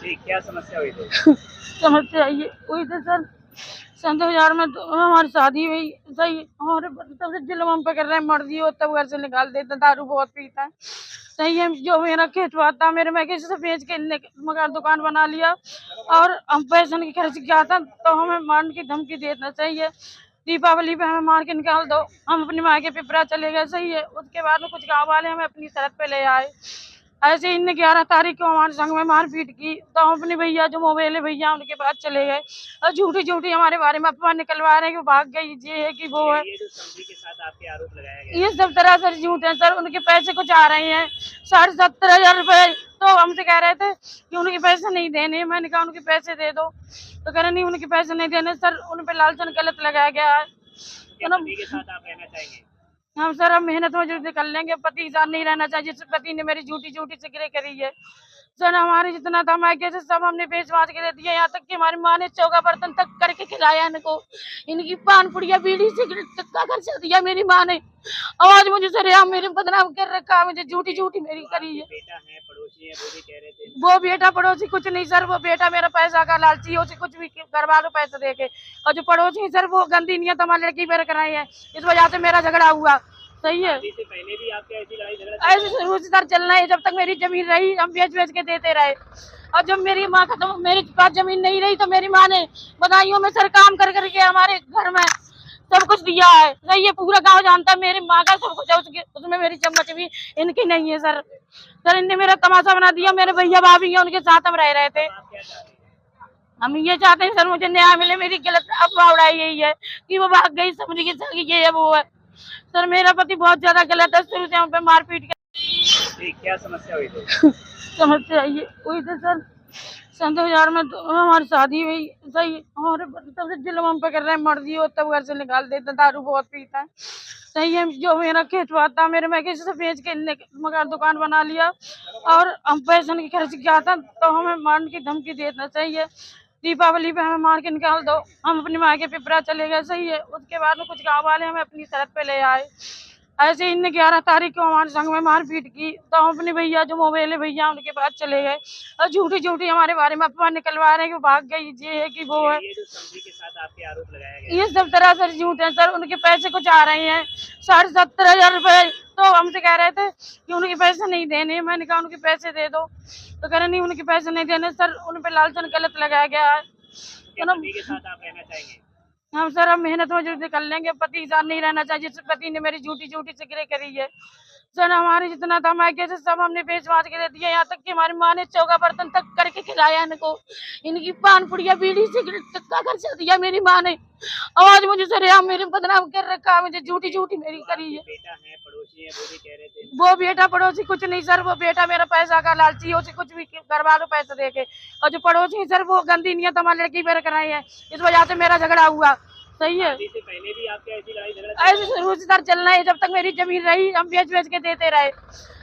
जी, क्या समस्या हुई थी? समस्या ये हुई थी सर। सन 2000 में तो हमारी शादी हुई। सही हमारे तब से जुल्म हम पे कर रहे हैं, मर्जी हो तब घर से निकाल देते, दारू बहुत पीता है। सही है, जो मेरा खेतवा था मेरे, मैं किसी से बेच के मकान दुकान बना लिया और हम पैसे की खर्च किया था, तो हमें मारने की धमकी देना चाहिए। दीपावली पे हमें मार के निकाल दो, हम अपनी माँ के पिपरा चले गए। सही है, उसके बाद में कुछ गाँव वाले हमें अपनी शरत पे ले आए। ऐसे इन 11 तारीख को हमारे संग में मारपीट की, तो हम अपने भैया जो मोबाइल है भैया उनके पास चले गए और झूठी झूठी हमारे बारे में अफवाह निकलवा रहे हैं कि भाग गई, ये है कि वो है। ये जो समधी के साथ आपके आरोप लगाया गया ये सब तरह से झूठ है सर। उनके पैसे कुछ आ रहे हैं 70,500 रुपए, तो हमसे कह रहे थे कि उनके पैसे नहीं देने। मैंने कहा उनके पैसे दे दो, तो कह रहे नहीं उनके पैसे नहीं देने। सर उन पे लालचन गलत लगाया गया है। के पति के साथ आप रहना चाहेंगे? हम सर हम मेहनत मजदूरी कर लेंगे, पति के साथ नहीं रहना चाहिए। जिस पति ने मेरी झूठी झूठी सिगरेट करी है सर, हमारे जितना था मायके से सब हमने बेच बाच के दे दिया। यहाँ तक कि हमारी माँ ने चौका बर्तन तक करके खिलाया इनको। इनकी पान पुड़िया बीड़ी सिगरेट तक का खर्चा दिया मेरी माँ ने। आज मुझे सर यहाँ मेरे बदनाम कर रखा है, मुझे झूठी झूठी मेरी करी है। बेटा है, पड़ोसी है, वो भी कह रहे थे। वो बेटा पड़ोसी कुछ नहीं सर, वो बेटा मेरा पैसा का लालची है, उसे कुछ भी करवा लो पैसे दे के। और जो पड़ोसी सर वो गंदी नियत हमारी लड़की पर कराई है, इस वजह से मेरा झगड़ा हुआ। सही है, से पहले भी आपके ऐसी लड़ाई झगड़ा ऐसे रोजगार चलना है। जब तक मेरी जमीन रही हम बेच बेच के देते रहे, और जब मेरी माँ खत्म, मेरे पास जमीन नहीं रही, तो मेरी माँ ने बधाइयों में सर काम कर करके हमारे घर में सब कुछ दिया है। सही है, पूरा गांव जानता है मेरी माँ का सब कुछ है, उसमें मेरी चम्मच भी इनकी नहीं है सर। सर इनने मेरा तमाशा बना दिया। मेरे भैया भाभी हैं, उनके साथ हम रह रहे थे। हम ये चाहते हैं सर मुझे न्याय मिले। मेरी गलत अफवाह उड़ाई यही है कि वो भाग गई, समझ के सर ये है वो है। सर मेरा पति बहुत ज्यादा गलत है, शुरू से हम पे मारपीट कर। क्या समस्या हुई थी? समस्या ये हुई थी सर। सन 2000 में तो हमारी शादी हुई। सही हमारे तब से जुल्म हम पे कर रहे हैं, मर्जी हो तब घर से निकाल देते, दारू बहुत पीता है। सही है, जो मेरा खेतवा था मेरे, मैं किसी से बेच के मकान दुकान बना लिया और हम पैसे की खर्च किया था, तो हमें मारने की धमकी देना चाहिए। दीपावली पे हमें मार के निकाल दो, हम अपनी माँ के पिपरा चले गए। सही है, उसके बाद में कुछ गाँव वाले हमें अपनी शरत पे ले आए। ऐसे इन 11 तारीख को हमारे संग में मारपीट की, तो हम अपने भैया जो मोबाइल है भैया उनके पास चले गए और झूठी झूठी हमारे बारे में अफवाह निकलवा रहे हैं कि भाग गई, ये है कि वो है। ये जो समधी के साथ आपके आरोप लगाया गया ये सब तरह से झूठ है सर। उनके पैसे कुछ आ रहे हैं 70,500 रुपए, तो हमसे कह रहे थे कि उनके पैसे नहीं देने। मैंने कहा उनके पैसे दे दो, तो कह रहे नहीं उनके पैसे नहीं देने। सर उन पे लालचन गलत लगाया गया है। पति के साथ आप रहना चाहेंगे? हम सर हम मेहनत मजदूरी कर लेंगे, पति के साथ नहीं रहना चाहिए। जिस पति ने मेरी झूठी झूठी सिगरेट करी है सर, हमारे जितना था मायके से सब हमने बेच बाच के दे दिया। यहाँ तक कि हमारी माँ ने चौका बर्तन तक करके खिलाया इनको। इनकी पान पुड़िया बीड़ी सिगरेट तक का खर्चा दिया मेरी माँ ने। आज मुझे सर यहाँ मेरे बदनाम कर रखा है, मुझे झूठी झूठी मेरी करी है। बेटा है, पड़ोसी है, वो भी कह रहे थे। वो बेटा पड़ोसी कुछ नहीं सर, वो बेटा मेरा पैसा का लालची है, उसे कुछ भी करवा लो पैसे दे के। और जो पड़ोसी सर वो गंदी नियत हमारी लड़की पर कराई है, इस वजह से मेरा झगड़ा हुआ। सही है, से पहले भी आपके ऐसी लड़ाई झगड़ा ऐसे रोजगार चलना है। जब तक मेरी जमीन रही हम बेच बेच के देते रहे,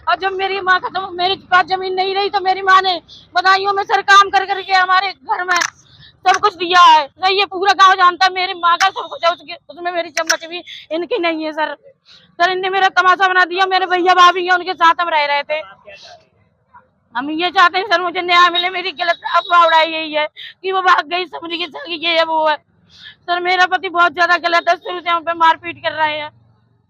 और जब मेरी माँ खत्म, मेरे पास जमीन नहीं रही, तो मेरी माँ ने बधाइयों में सर काम कर करके हमारे घर में सब कुछ दिया है। सही है, पूरा गांव जानता है मेरी माँ का सब कुछ है, उसमें मेरी चम्मच भी इनकी नहीं है सर। सर इनने मेरा तमाशा बना दिया। मेरे भैया भाभी हैं, उनके साथ हम रह रहे थे। हम ये चाहते हैं सर मुझे न्याय मिले। मेरी गलत अफवाह उड़ाई यही है कि वो भाग गई, समझ के सर ये है वो है। सर मेरा पति बहुत ज्यादा गलत है, शुरू से हम पे मारपीट कर रहे हैं।